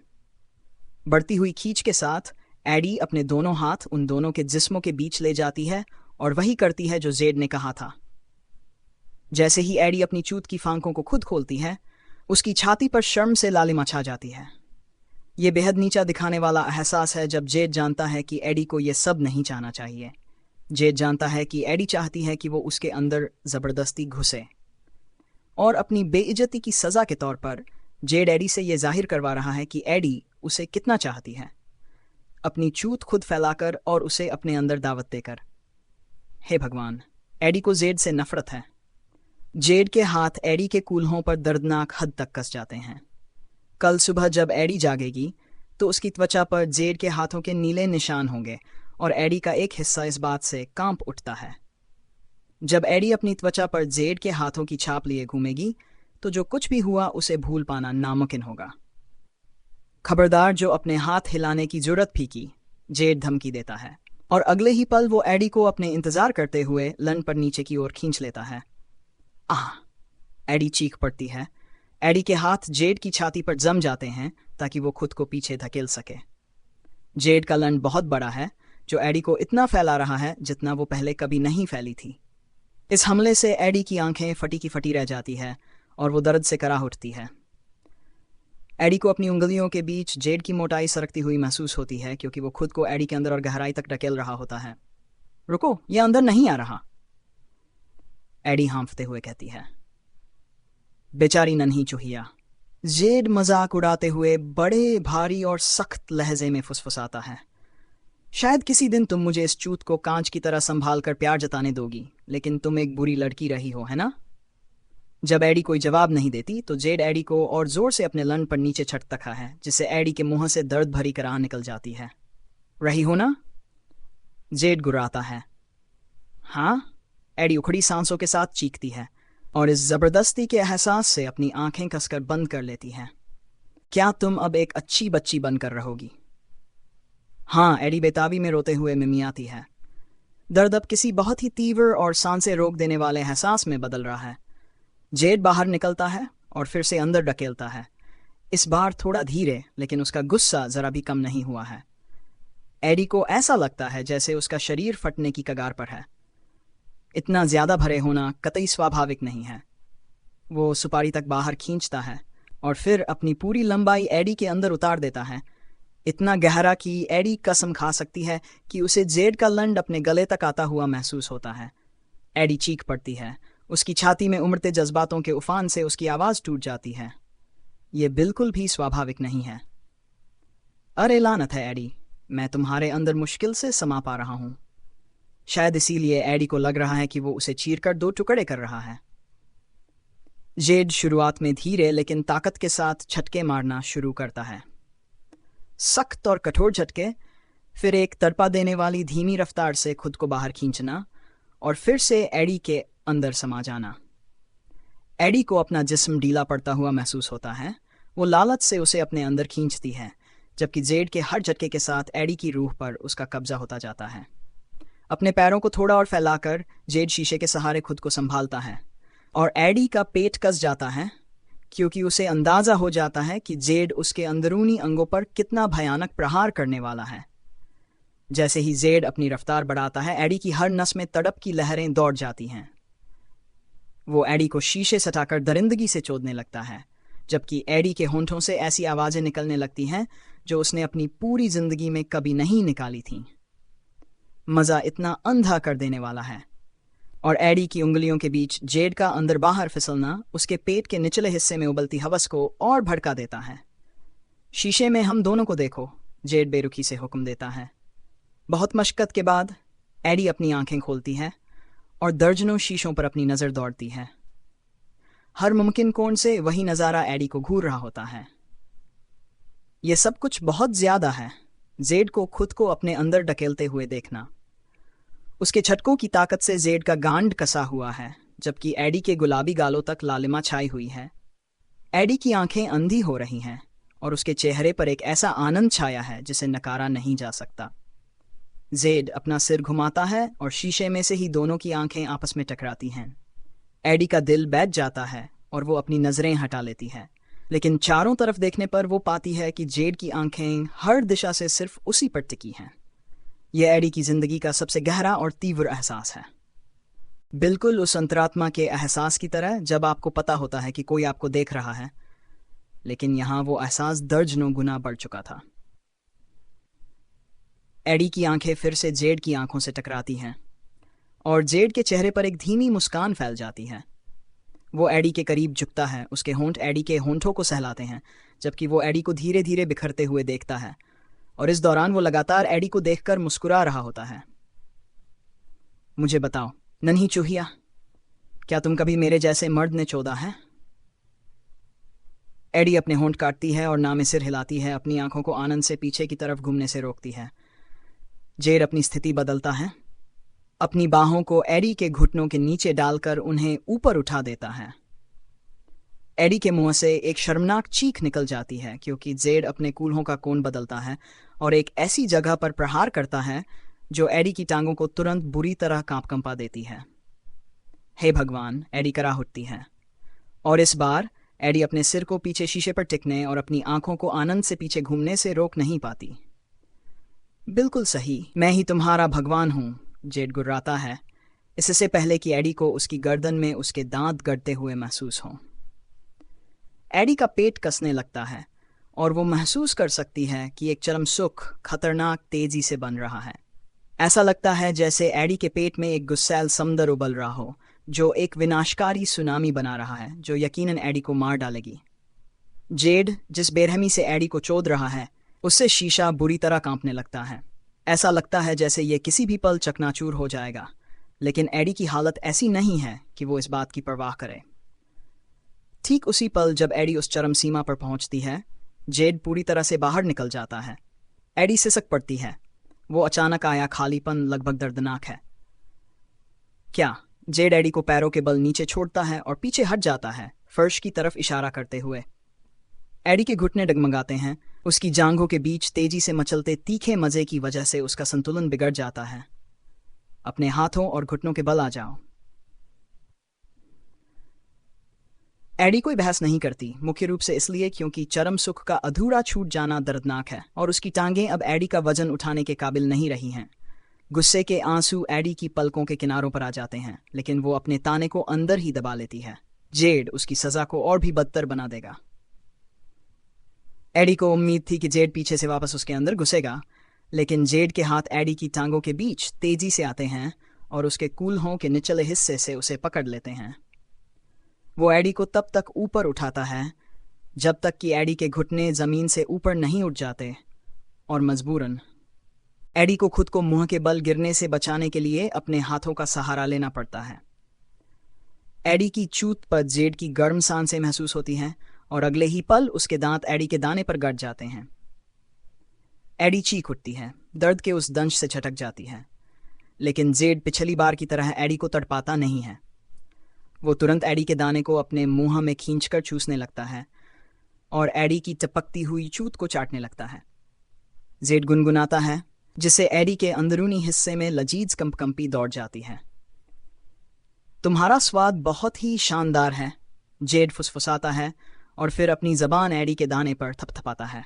A: बढ़ती हुई खींच के साथ एडी अपने दोनों हाथ उन दोनों के जिस्मों के बीच ले जाती है और वही करती है जो जेड ने कहा था। जैसे ही एडी अपनी चूत की फांकों को खुद खोलती है, उसकी छाती पर शर्म से लालिमा छा जाती है। ये बेहद नीचा दिखाने वाला एहसास है जब जेड जानता है कि एडी को यह सब नहीं चाहना चाहिए। जेड जानता है कि एडी चाहती है कि वो उसके अंदर जबरदस्ती घुसे, और अपनी बेइज्जती की सजा के तौर पर जेड एडी से यह जाहिर करवा रहा है कि एडी उसे कितना चाहती है, अपनी चूत खुद फैलाकर और उसे अपने अंदर दावत देकर। हे भगवान, एडी को जेड से नफरत है। जेड के हाथ एडी के कूल्हों पर दर्दनाक हद तक कस जाते हैं। कल सुबह जब एडी जागेगी तो उसकी त्वचा पर जेड के हाथों के नीले निशान होंगे और एडी का एक हिस्सा इस बात से कांप उठता है। जब एडी अपनी त्वचा पर जेड के हाथों की छाप लिए घूमेगी तो जो कुछ भी हुआ उसे भूल पाना नामुमकिन होगा। खबरदार जो अपने हाथ हिलाने की जुर्रत भी की, जेड धमकी देता है, और अगले ही पल वो एडी को अपने इंतजार करते हुए लन पर नीचे की ओर खींच लेता है। आह! एडी चीख पड़ती है। एडी के हाथ जेड की छाती पर जम जाते हैं ताकि वो खुद को पीछे धकेल सके। जेड का लन बहुत बड़ा है, जो एडी को इतना फैला रहा है जितना वो पहले कभी नहीं फैली थी। इस हमले से एडी की आंखें फटी की फटी रह जाती है और वो दर्द से कराह उठती है। एडी को अपनी उंगलियों के बीच जेड की मोटाई सरकती हुई महसूस होती है, क्योंकि वो खुद को एडी के अंदर और गहराई तक ढकेल रहा होता है। रुको, यह अंदर नहीं आ रहा, एडी हाँफते हुए कहती है। बेचारी नन्ही चूहिया, जेड मजाक उड़ाते हुए बड़े भारी और सख्त लहजे में फुसफुसाता है। शायद किसी दिन तुम मुझे इस चूत को कांच की तरह संभाल कर प्यार जताने दोगी, लेकिन तुम एक बुरी लड़की रही हो, है ना? जब एडी कोई जवाब नहीं देती तो जेड एडी को और जोर से अपने लन पर नीचे छटकता है, जिससे एडी के मुंह से दर्द भरी कराह निकल जाती है। रही हो ना? जेड गुर्राता है। हाँ, एडी उखड़ी सांसों के साथ चीखती है और इस जबरदस्ती के एहसास से अपनी आंखें कसकर बंद कर लेती है। क्या तुम अब एक अच्छी बच्ची बनकर रहोगी? हाँ, एडी बेताबी में रोते हुए मिमियाती है। दर्द अब किसी बहुत ही तीव्र और सांसें रोक देने वाले एहसास में बदल रहा है। जेड बाहर निकलता है और फिर से अंदर ढकेलता है, इस बार थोड़ा धीरे, लेकिन उसका गुस्सा जरा भी कम नहीं हुआ है। एडी को ऐसा लगता है जैसे उसका शरीर फटने की कगार पर है। इतना ज्यादा भरे होना कतई स्वाभाविक नहीं है। वो सुपारी तक बाहर खींचता है और फिर अपनी पूरी लंबाई एडी के अंदर उतार देता है, इतना गहरा कि एडी कसम खा सकती है कि उसे जेड का लंड अपने गले तक आता हुआ महसूस होता है। एडी चीख पड़ती है, उसकी छाती में उमड़ते जज्बातों के उफान से उसकी आवाज़ टूट जाती है। ये बिल्कुल भी स्वाभाविक नहीं है। अरे लानत है एडी, मैं तुम्हारे अंदर मुश्किल से समा पा रहा हूं। शायद इसीलिए एडी को लग रहा है कि वो उसे चीरकर दो टुकड़े कर रहा है। जेड शुरुआत में धीरे लेकिन ताकत के साथ झटके मारना शुरू करता है। सख्त और कठोर झटके, फिर एक तड़पा देने वाली धीमी रफ्तार से खुद को बाहर खींचना और फिर से एडी के अंदर समा जाना। एडी को अपना जिस्म ढीला पड़ता हुआ महसूस होता है। वो लालच से उसे अपने अंदर खींचती है, जबकि जेड के हर झटके के साथ एडी की रूह पर उसका कब्जा होता जाता है। अपने पैरों को थोड़ा और फैलाकर जेड शीशे के सहारे खुद को संभालता है और एडी का पेट कस जाता है, क्योंकि उसे अंदाजा हो जाता है कि जेड उसके अंदरूनी अंगों पर कितना भयानक प्रहार करने वाला है। जैसे ही जेड अपनी रफ्तार बढ़ाता है, एडी की हर नस में तड़प की लहरें दौड़ जाती हैं। वो एडी को शीशे सटाकर दरिंदगी से चोदने लगता है, जबकि एडी के होंठों से ऐसी आवाजें निकलने लगती हैं जो उसने अपनी पूरी जिंदगी में कभी नहीं निकाली थीं। मजा इतना अंधा कर देने वाला है। और एडी की उंगलियों के बीच जेड का अंदर बाहर फिसलना उसके पेट के निचले हिस्से में उबलती हवस को और भड़का देता है। शीशे में हम दोनों को देखो, जेड बेरुखी से हुक्म देता है। बहुत मशक्कत के बाद एडी अपनी आंखें खोलती है और दर्जनों शीशों पर अपनी नज़र दौड़ती है। हर मुमकिन कोण से वही नज़ारा एडी को घूर रहा होता है। यह सब कुछ बहुत ज्यादा है। जेड को खुद को अपने अंदर ढकेलते हुए देखना। उसके झटकों की ताकत से जेड का गांड कसा हुआ है, जबकि एडी के गुलाबी गालों तक लालिमा छाई हुई है। एडी की आंखें अंधी हो रही हैं और उसके चेहरे पर एक ऐसा आनंद छाया है जिसे नकारा नहीं जा सकता। जेड अपना सिर घुमाता है और शीशे में से ही दोनों की आंखें आपस में टकराती हैं। एडी का दिल बैठ जाता है और वो अपनी नजरें हटा लेती है, लेकिन चारों तरफ देखने पर वो पाती है कि जेड की आंखें हर दिशा से सिर्फ उसी पर टिकी हैं। यह एडी की जिंदगी का सबसे गहरा और तीव्र एहसास है, बिल्कुल उस अंतरात्मा के एहसास की तरह जब आपको पता होता है कि कोई आपको देख रहा है, लेकिन यहां वो एहसास दर्जनों गुना बढ़ चुका था। एडी की आंखें फिर से जेड की आंखों से टकराती हैं और जेड के चेहरे पर एक धीमी मुस्कान फैल जाती है। वो एडी के करीब झुकता है, उसके होंठ एडी के होंठों को सहलाते हैं, जबकि वो एडी को धीरे धीरे बिखरते हुए देखता है और इस दौरान वो लगातार एडी को देखकर मुस्कुरा रहा होता है। मुझे बताओ नन्ही चूहिया, क्या तुम कभी मेरे जैसे मर्द ने चोदा है? एडी अपने होंठ काटती है और ना में सिर हिलाती है, अपनी आंखों को आनंद से पीछे की तरफ घूमने से रोकती है। जेड अपनी स्थिति बदलता है, अपनी बाहों को एडी के घुटनों के नीचे डालकर उन्हें ऊपर उठा देता है। एडी के मुंह से एक शर्मनाक चीख निकल जाती है, क्योंकि जेड अपने कूल्हों का कोण बदलता है और एक ऐसी जगह पर प्रहार करता है जो एडी की टांगों को तुरंत बुरी तरह कांपा देती है। हे भगवान, एडी कराह उठती है और इस बार एडी अपने सिर को पीछे शीशे पर टिकने और अपनी आंखों को आनंद से पीछे घूमने से रोक नहीं पाती। बिल्कुल सही, मैं ही तुम्हारा भगवान हूं, जेड गुर्राता है, इससे पहले कि एडी को उसकी गर्दन में उसके दांत गड़ते हुए महसूस हों। एडी का पेट कसने लगता है और वो महसूस कर सकती है कि एक चरम सुख खतरनाक तेजी से बन रहा है। ऐसा लगता है जैसे एडी के पेट में एक गुस्सैल समुंदर उबल रहा हो, जो एक विनाशकारी सुनामी बना रहा है, जो यकीनन एडी को मार डालेगी। जेड जिस बेरहमी से एडी को चोद रहा है, उससे शीशा बुरी तरह कांपने लगता है। ऐसा लगता है जैसे ये किसी भी पल चकनाचूर हो जाएगा, लेकिन एडी की हालत ऐसी नहीं है कि वो इस बात की परवाह करे। ठीक उसी पल जब एडी उस चरम सीमा पर पहुंचती है, जेड पूरी तरह से बाहर निकल जाता है। एडी सिसक पड़ती है। वो अचानक आया खालीपन लगभग दर्दनाक है। क्या? जेड एडी को पैरों के बल नीचे छोड़ता है और पीछे हट जाता है, फर्श की तरफ इशारा करते हुए। एडी के घुटने डगमगाते हैं। उसकी जांघों के बीच तेजी से मचलते तीखे मजे की वजह से उसका संतुलन बिगड़ जाता है। अपने हाथों और घुटनों के बल आ जाओ। एडी कोई बहस नहीं करती, मुख्य रूप से इसलिए क्योंकि चरम सुख का अधूरा छूट जाना दर्दनाक है और उसकी टांगें अब एडी का वजन उठाने के काबिल नहीं रही हैं। गुस्से के आंसू एडी की पलकों के किनारों पर आ जाते हैं, लेकिन वो अपने ताने को अंदर ही दबा लेती है। जेड उसकी सजा को और भी बदतर बना देगा। एडी को उम्मीद थी कि जेड पीछे से वापस उसके अंदर घुसेगा, लेकिन जेड के हाथ एडी की टांगों के बीच तेजी से आते हैं और उसके कूल्हों के निचले हिस्से से उसे पकड़ लेते हैं। वो एडी को तब तक ऊपर उठाता है जब तक कि एडी के घुटने जमीन से ऊपर नहीं उठ जाते, और मजबूरन एडी को खुद को मुंह के बल गिरने से बचाने के लिए अपने हाथों का सहारा लेना पड़ता है। एडी की चूत पर जेड की गर्म सांसें महसूस होती हैं और अगले ही पल उसके दांत एडी के दाने पर गड़ जाते हैं। एडी चीख उठती है, दर्द के उस दंश से झटक जाती है, लेकिन जेड पिछली बार की तरह एडी को तड़पाता नहीं है। वो तुरंत एडी के दाने को अपने मुंह में खींचकर चूसने लगता है और एडी की टपकती हुई चूत को चाटने लगता है। जेड गुनगुनाता है, जिससे एडी के अंदरूनी हिस्से में लजीज कंपकंपी दौड़ जाती है। तुम्हारा स्वाद बहुत ही शानदार है, जेड फुसफुसाता है और फिर अपनी जबान एडी के दाने पर थपथपाता है।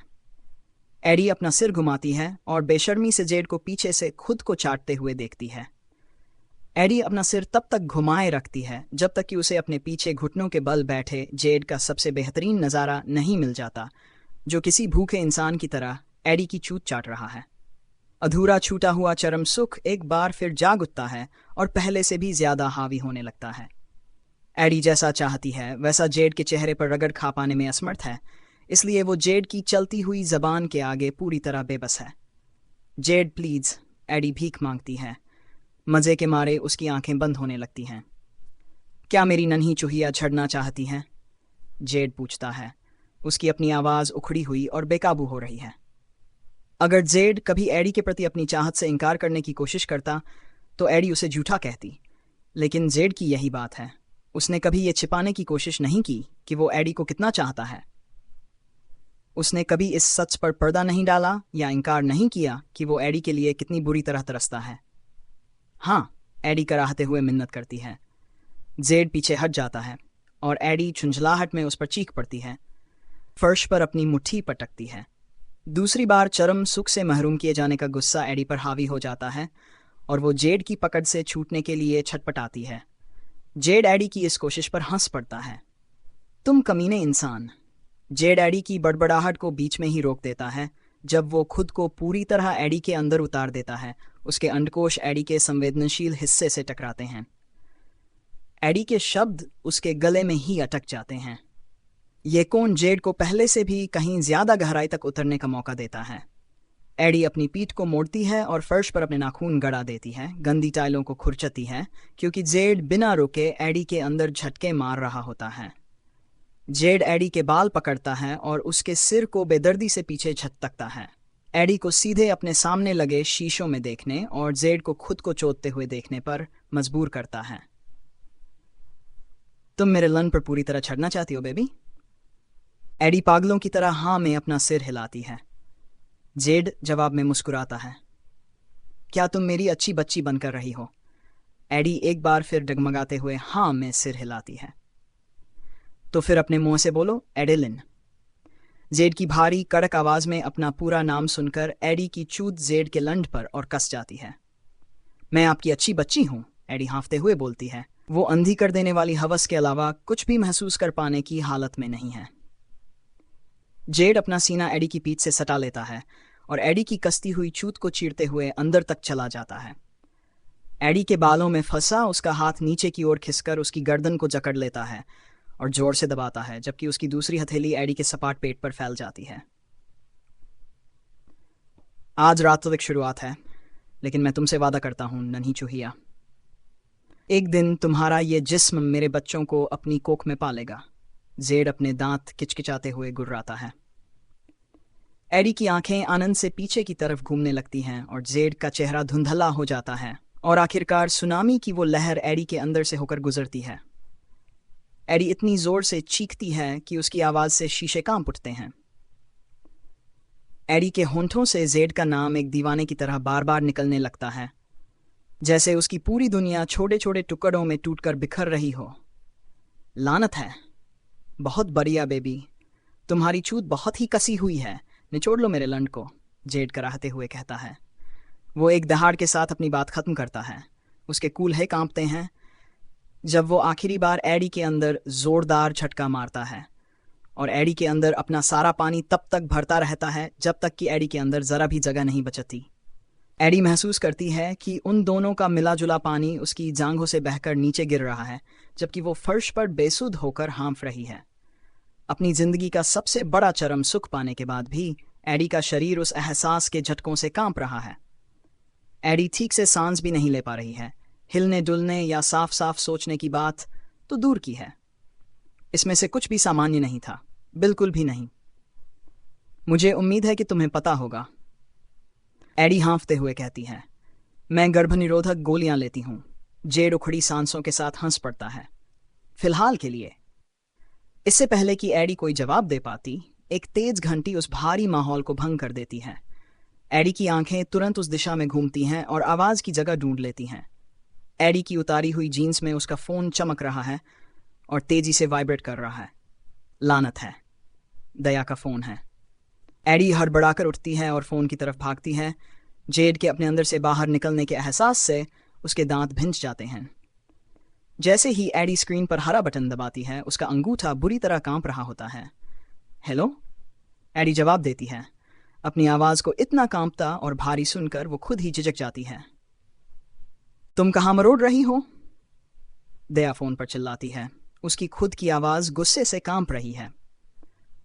A: एडी अपना सिर घुमाती है और बेशर्मी से जेड को पीछे से खुद को चाटते हुए देखती है। एडी अपना सिर तब तक घुमाए रखती है जब तक कि उसे अपने पीछे घुटनों के बल बैठे जेड का सबसे बेहतरीन नज़ारा नहीं मिल जाता, जो किसी भूखे इंसान की तरह एडी की चूत चाट रहा है। अधूरा छूटा हुआ चरम सुख एक बार फिर जाग उठता है और पहले से भी ज्यादा हावी होने लगता है। एडी जैसा चाहती है वैसा जेड के चेहरे पर रगड़ खा पाने में असमर्थ है, इसलिए वो जेड की चलती हुई जबान के आगे पूरी तरह बेबस है। जेड प्लीज, एडी भीख मांगती है। मजे के मारे उसकी आंखें बंद होने लगती हैं। क्या मेरी नन्ही चूहिया छड़ना चाहती हैं? जेड पूछता है। उसकी अपनी आवाज़ उखड़ी हुई और बेकाबू हो रही है। अगर जेड कभी एडी के प्रति अपनी चाहत से इनकार करने की कोशिश करता तो एडी उसे झूठा कहती, लेकिन जेड की यही बात है। उसने कभी ये छिपाने की कोशिश नहीं की कि वो एडी को कितना चाहता है। उसने कभी इस सच पर पर्दा नहीं डाला या इनकार नहीं किया कि वो एडी के लिए कितनी बुरी तरह तरसता है। हाँ, एडी कराहते हुए मिन्नत करती है। जेड पीछे हट जाता है और एडी झुंझलाहट में उस पर चीख पड़ती है। फर्श पर अपनी मुट्ठी पटकती है। दूसरी बार चरम सुख से महरूम किए जाने का गुस्सा एडी पर हावी हो जाता है और वो जेड की पकड़ से छूटने के लिए छटपटाती है। जेड एडी की इस कोशिश पर हंस पड़ता है। तुम कमीने इंसान। जेड एडी की बड़बड़ाहट को बीच में ही रोक देता है जब वो खुद को पूरी तरह एडी के अंदर उतार देता है। उसके अंडकोश एडी के संवेदनशील हिस्से से टकराते हैं। एडी के शब्द उसके गले में ही अटक जाते हैं। ये कौन जेड को पहले से भी कहीं ज्यादा गहराई तक उतरने का मौका देता है। एडी अपनी पीठ को मोड़ती है और फर्श पर अपने नाखून गड़ा देती है, गंदी टाइलों को खुरचती है, क्योंकि जेड बिना रुके एडी के अंदर झटके मार रहा होता है। जेड एडी के बाल पकड़ता है और उसके सिर को बेदर्दी से पीछे झटकता है। एडी को सीधे अपने सामने लगे शीशों में देखने और जेड को खुद को चोदते हुए देखने पर मजबूर करता है। तुम मेरे लन पर पूरी तरह चढ़ना चाहती हो बेबी? एडी पागलों की तरह हाँ में अपना सिर हिलाती है। जेड जवाब में मुस्कुराता है। क्या तुम मेरी अच्छी बच्ची बनकर रही हो? एडी एक बार फिर डगमगाते हुए हाँ में सिर हिलाती है। तो फिर अपने मुंह से बोलो, एडेलिन। जेड की भारी कड़क आवाज में अपना पूरा नाम सुनकर एडी की चूत जेड के लंड पर और कस जाती है। मैं आपकी अच्छी बच्ची हूं, एडी हाँफते हुए बोलती है। वो अंधी कर देने वाली हवस के अलावा कुछ भी महसूस कर पाने की हालत में नहीं है। जेड अपना सीना एडी की पीठ से सटा लेता है और एडी की कसती हुई चूत को चीरते हुए अंदर तक चला जाता है। एडी के बालों में फंसा उसका हाथ नीचे की ओर खिसकर उसकी गर्दन को जकड़ लेता है और जोर से दबाता है, जबकि उसकी दूसरी हथेली एडी के सपाट पेट पर फैल जाती है। आज रात तो एक शुरुआत है, लेकिन मैं तुमसे वादा करता हूं नन्ही चूहिया, एक दिन तुम्हारा ये जिस्म मेरे बच्चों को अपनी कोख में पालेगा। जेड अपने दांत किचकिचाते हुए गुर्राता है। एडी की आंखें आनंद से पीछे की तरफ घूमने लगती हैं और जेड का चेहरा धुंधला हो जाता है और आखिरकार सुनामी की वो लहर एडी के अंदर से होकर गुजरती है। एडी इतनी जोर से चीखती है कि उसकी आवाज से शीशे कांप उठते हैं। एडी के होंठों से जेड का नाम एक दीवाने की तरह बार बार निकलने लगता है, जैसे उसकी पूरी दुनिया छोटे छोटे टुकड़ों में टूटकर बिखर रही हो। लानत है। बहुत बढ़िया बेबी, तुम्हारी चूत बहुत ही कसी हुई है, निचोड़ लो मेरे लंड को, जेड कराहते हुए कहता है। वो एक दहाड़ के साथ अपनी बात खत्म करता है। उसके कूल्हे कांपते हैं जब वो आखिरी बार एडी के अंदर जोरदार झटका मारता है, और एडी के अंदर अपना सारा पानी तब तक भरता रहता है जब तक कि एडी के अंदर जरा भी जगह नहीं बचती। एडी महसूस करती है कि उन दोनों का मिला जुला पानी उसकी जांघों से बहकर नीचे गिर रहा है, जबकि वो फर्श पर बेसुध होकर हाँफ रही है। अपनी जिंदगी का सबसे बड़ा चरम सुख पाने के बाद भी एडी का शरीर उस एहसास के झटकों से कांप रहा है। एडी ठीक से सांस भी नहीं ले पा रही है। हिलने डुलने या साफ साफ सोचने की बात तो दूर की है। इसमें से कुछ भी सामान्य नहीं था, बिल्कुल भी नहीं। मुझे उम्मीद है कि तुम्हें पता होगा, एडी हाँफते हुए कहती है। मैं गर्भनिरोधक गोलियां लेती हूं। जेड उखड़ी सांसों के साथ हंस पड़ता है। फिलहाल के लिए। इससे पहले कि एडी कोई जवाब दे पाती, एक तेज घंटी उस भारी माहौल को भंग कर देती है। एडी की आंखें तुरंत उस दिशा में घूमती हैं और आवाज की जगह ढूंढ लेती हैं। एडी की उतारी हुई जीन्स में उसका फोन चमक रहा है और तेजी से वाइब्रेट कर रहा है। लानत है, दया का फोन है। एडी हड़बड़ाकर उठती है और फोन की तरफ भागती है। जेड के अपने अंदर से बाहर निकलने के एहसास से उसके दांत भिंच जाते हैं। जैसे ही एडी स्क्रीन पर हरा बटन दबाती है, उसका अंगूठा बुरी तरह कांप रहा होता है। हेलो, एडी जवाब देती है। अपनी आवाज को इतना कांपता और भारी सुनकर वो खुद ही झिझक जाती है। तुम कहाँ मरोड़ रही हो? दया फोन पर चिल्लाती है। उसकी खुद की आवाज गुस्से से कांप रही है।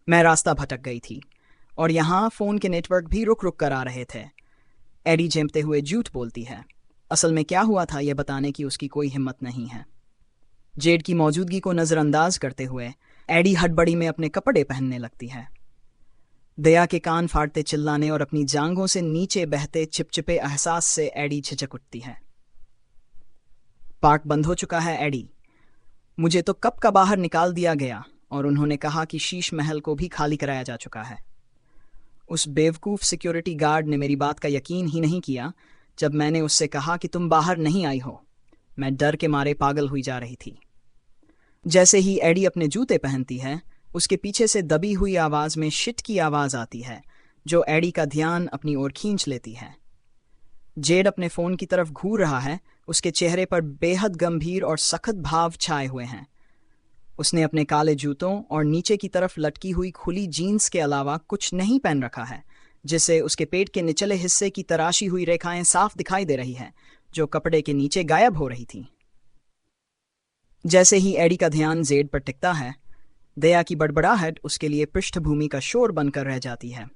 A: मैं रास्ता भटक गई थी और यहाँ फोन के नेटवर्क भी रुक रुक कर आ रहे थे। एडी झेंपते हुए झूठ बोलती है। असल में क्या हुआ था यह बताने की उसकी कोई हिम्मत नहीं है। जेड की मौजूदगी को नजरअंदाज करते हुए एडी हड़बड़ी में अपने कपड़े पहनने लगती है। दया के कान फाड़ते चिल्लाने और अपनी जांघों से नीचे बहते चिपचिपे एहसास से एडी झिझक उठती है। पार्क बंद हो चुका है एडी। मुझे तो कब का बाहर निकाल दिया गया और उन्होंने कहा कि शीश महल को भी खाली कराया जा चुका है। उस बेवकूफ सिक्योरिटी गार्ड ने मेरी बात का यकीन ही नहीं किया जब मैंने उससे कहा कि तुम बाहर नहीं आई हो। मैं डर के मारे पागल हुई जा रही थी। जैसे ही एडी अपने जूते पहनती है, उसके पीछे से दबी हुई आवाज में शिट की आवाज आती है, जो एडी का ध्यान अपनी ओर खींच लेती है। जेड अपने फोन की तरफ घूर रहा है। उसके चेहरे पर बेहद गंभीर और सख्त भाव छाए हुए हैं। उसने अपने काले जूतों और नीचे की तरफ लटकी हुई खुली जीन्स के अलावा कुछ नहीं पहन रखा है, जिससे उसके पेट के निचले हिस्से की तराशी हुई रेखाएं साफ दिखाई दे रही हैं, जो कपड़े के नीचे गायब हो रही थीं। जैसे ही एडी का ध्यान जेड पर टिकता है, दया की बड़बड़ाहट उसके लिए पृष्ठभूमि का शोर बनकर रह जाती है।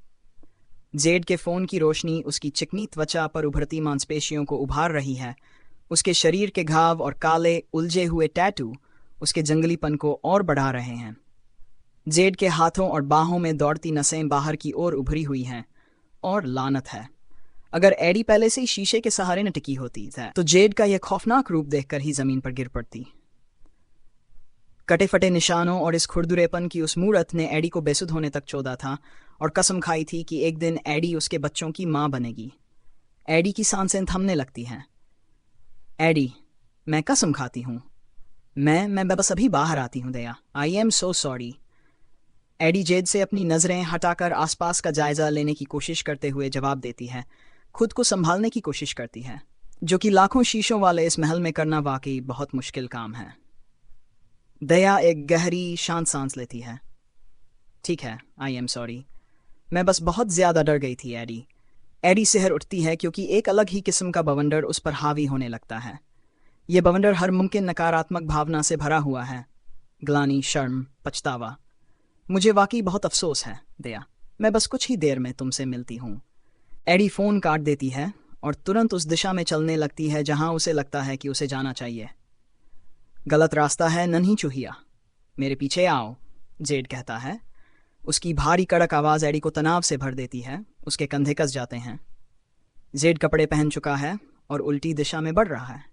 A: जेड के फोन की रोशनी उसकी चिकनी त्वचा पर उभरती मांसपेशियों को उभार रही है। उसके शरीर के घाव और काले उलझे हुए टैटू उसके जंगलीपन को और बढ़ा रहे हैं। जेड के हाथों और बाहों में दौड़ती नसें बाहर की ओर उभरी हुई हैं। और लानत है, अगर एडी पहले से ही शीशे के सहारे न टिकी होती तो जेड का यह खौफनाक रूप देखकर ही जमीन पर गिर पड़ती। कटे फटे निशानों और इस खुरदुरेपन की उस मूरत ने एडी को बेसुध होने तक चोदा था और कसम खाई थी कि एक दिन एडी उसके बच्चों की मां बनेगी। एडी की सांसें थमने लगती हैं। एडी, मैं कसम खाती हूँ। मैं बस अभी बाहर आती हूँ Daya. I am so sorry. Eddie Zed से अपनी नजरें हटाकर आसपास का जायजा लेने की कोशिश करते हुए जवाब देती है। खुद को संभालने की कोशिश करती है, जो कि लाखों शीशों वाले इस महल में करना वाकई बहुत मुश्किल काम है। दया एक गहरी शांत सांस लेती है। ठीक है, आई एम सॉरी। मैं बस बहुत ज़्यादा डर गई थी एडी। एडी सिहर उठती है क्योंकि एक अलग ही किस्म का बवंडर उस पर हावी होने लगता है। ये बवंडर हर मुमकिन नकारात्मक भावना से भरा हुआ है। ग्लानि, शर्म, पछतावा। मुझे वाकई बहुत अफसोस है दया। मैं बस कुछ ही देर में तुमसे मिलती हूँ। एडी फ़ोन काट देती है और तुरंत उस दिशा में चलने लगती है जहाँ उसे लगता है कि उसे जाना चाहिए। गलत रास्ता है नन्ही चूहिया, मेरे पीछे आओ, जेड कहता है। उसकी भारी कड़क आवाज़ एडी को तनाव से भर देती है। उसके कंधे कस जाते हैं। जेड कपड़े पहन चुका है और उल्टी दिशा में बढ़ रहा है।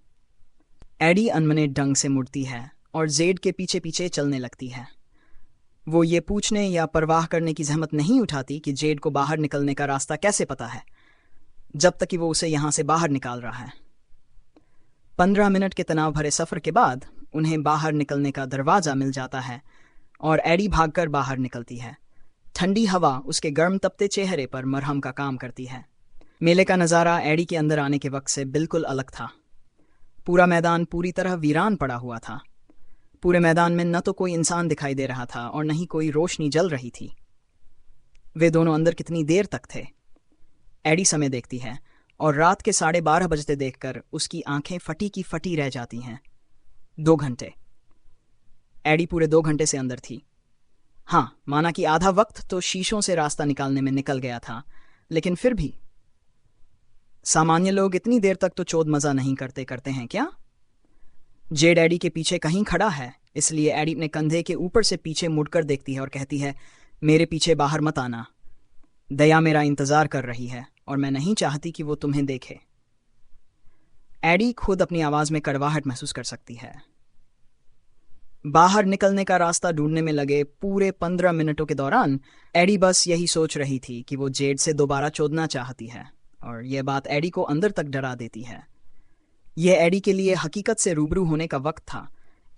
A: एडी अनमने ढंग से मुड़ती है और जेड के पीछे पीछे चलने लगती है। वो ये पूछने या परवाह करने की जहमत नहीं उठाती कि जेड को बाहर निकलने का रास्ता कैसे पता है, जब तक कि वो उसे यहाँ से बाहर निकाल रहा है। 15 मिनट के तनाव भरे सफ़र के बाद उन्हें बाहर निकलने का दरवाज़ा मिल जाता है और एडी भागकर बाहर निकलती है। ठंडी हवा उसके गर्म तपते चेहरे पर मरहम का काम करती है। मेले का नज़ारा एडी के अंदर आने के वक्त से बिल्कुल अलग था। पूरा मैदान पूरी तरह वीरान पड़ा हुआ था। पूरे मैदान में न तो कोई इंसान दिखाई दे रहा था और न ही कोई रोशनी जल रही थी। वे दोनों अंदर कितनी देर तक थे? एडी समय देखती है और रात के 12:30 बजते देखकर उसकी आंखें फटी की फटी रह जाती हैं। 2 घंटे। एडी पूरे 2 घंटे से अंदर थी। हाँ, माना कि आधा वक्त तो शीशों से रास्ता निकालने में निकल गया था, लेकिन फिर भी सामान्य लोग इतनी देर तक तो चोद मजा नहीं करते हैं क्या? जेड एडी के पीछे कहीं खड़ा है, इसलिए एडी अपने कंधे के ऊपर से पीछे मुड़कर देखती है और कहती है, मेरे पीछे बाहर मत आना। दया मेरा इंतजार कर रही है और मैं नहीं चाहती कि वो तुम्हें देखे। एडी खुद अपनी आवाज में कड़वाहट महसूस कर सकती है। बाहर निकलने का रास्ता ढूंढने में लगे पूरे 15 मिनटों के दौरान एडी बस यही सोच रही थी कि वो जेड से दोबारा चोदना चाहती है, और यह बात एडी को अंदर तक डरा देती है। यह एडी के लिए हकीकत से रूबरू होने का वक्त था।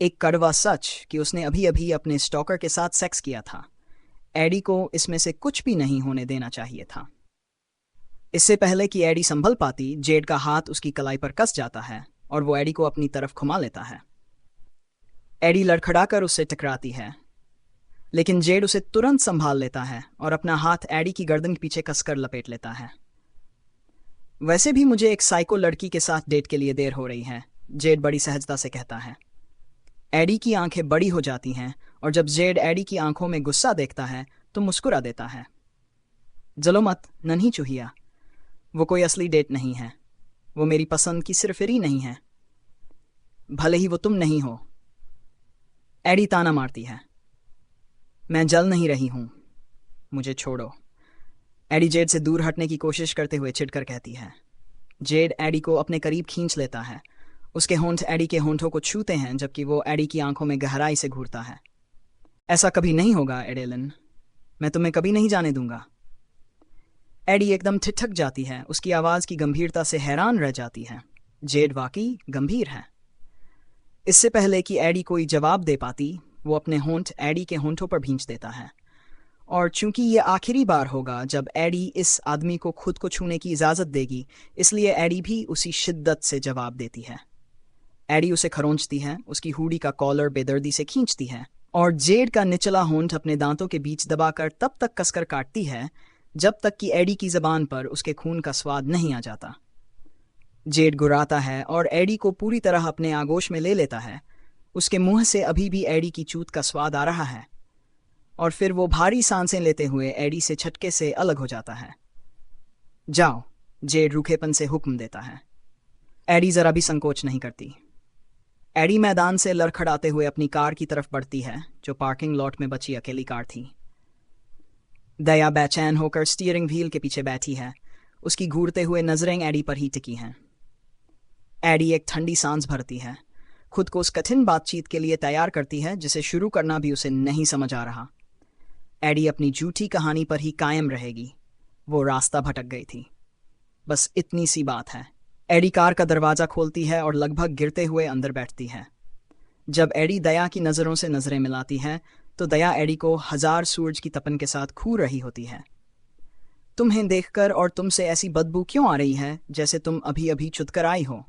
A: एक कड़वा सच कि उसने अभी अभी अपने स्टॉकर के साथ सेक्स किया था। एडी को इसमें से कुछ भी नहीं होने देना चाहिए था। इससे पहले कि एडी संभल पाती, जेड का हाथ उसकी कलाई पर कस जाता है और वो एडी को अपनी तरफ घुमा लेता है। एडी लड़खड़ाकर उससे टकराती है, लेकिन जेड उसे तुरंत संभाल लेता है और अपना हाथ एडी की गर्दन के पीछे कसकर लपेट लेता है। वैसे भी मुझे एक साइको लड़की के साथ डेट के लिए देर हो रही है, जेड बड़ी सहजता से कहता है। एडी की आंखें बड़ी हो जाती हैं और जब जेड एडी की आंखों में गुस्सा देखता है तो मुस्कुरा देता है। जलो मत नन्ही चूहिया, वो कोई असली डेट नहीं है। वो मेरी पसंद की सिरफिरी नहीं है, भले ही वो तुम नहीं हो। एडी ताना मारती है। मैं जल नहीं रही हूं, मुझे छोड़ो। एडी जेड से दूर हटने की कोशिश करते हुए चिढ़कर कहती है। जेड एडी को अपने करीब खींच लेता है। उसके होंठ एडी के होंठों को छूते हैं जबकि वो एडी की आंखों में गहराई से घूरता है। ऐसा कभी नहीं होगा एडेलिन, मैं तुम्हें कभी नहीं जाने दूंगा। एडी एकदम ठिठक जाती है। उसकी आवाज़ की गंभीरता से हैरान रह जाती है। जेड वाकई गंभीर है। इससे पहले कि एडी कोई जवाब दे पाती, वो अपने होंठ एडी के होंठों पर भींच देता है, और चूंकि ये आखिरी बार होगा जब एडी इस आदमी को खुद को छूने की इजाज़त देगी, इसलिए एडी भी उसी शिद्दत से जवाब देती है। एडी उसे खरोंचती है, उसकी हुडी का कॉलर बेदर्दी से खींचती है और जेड का निचला होंठ अपने दांतों के बीच दबाकर तब तक कसकर काटती है जब तक कि एडी की जबान पर उसके खून का स्वाद नहीं आ जाता। जेड गुर्राता है और एडी को पूरी तरह अपने आगोश में ले लेता है। उसके मुंह से अभी भी एडी की चूत का स्वाद आ रहा है, और फिर वो भारी सांसें लेते हुए एडी से झटके से अलग हो जाता है। जाओ, जेड रूखेपन से हुक्म देता है। एडी जरा भी संकोच नहीं करती। एडी मैदान से लड़खड़ाते हुए अपनी कार की तरफ बढ़ती है, जो पार्किंग लॉट में बची अकेली कार थी। दया बेचैन होकर स्टीयरिंग व्हील के पीछे बैठी है। उसकी घूरते हुए नजरें एडी पर ही टिकी हैं। एडी एक ठंडी सांस भरती है, खुद को उस कठिन बातचीत के लिए तैयार करती है जिसे शुरू करना भी उसे नहीं समझ आ रहा। एडी अपनी झूठी कहानी पर ही कायम रहेगी। वो रास्ता भटक गई थी, बस इतनी सी बात है। एडी कार का दरवाज़ा खोलती है और लगभग गिरते हुए अंदर बैठती है। जब एडी दया की नज़रों से नज़रें मिलाती है तो दया एडी को 1000 सूरज की तपन के साथ घूर रही होती है। तुम्हें देखकर और तुमसे ऐसी बदबू क्यों आ रही है जैसे तुम अभी अभी चुद कर आई हो?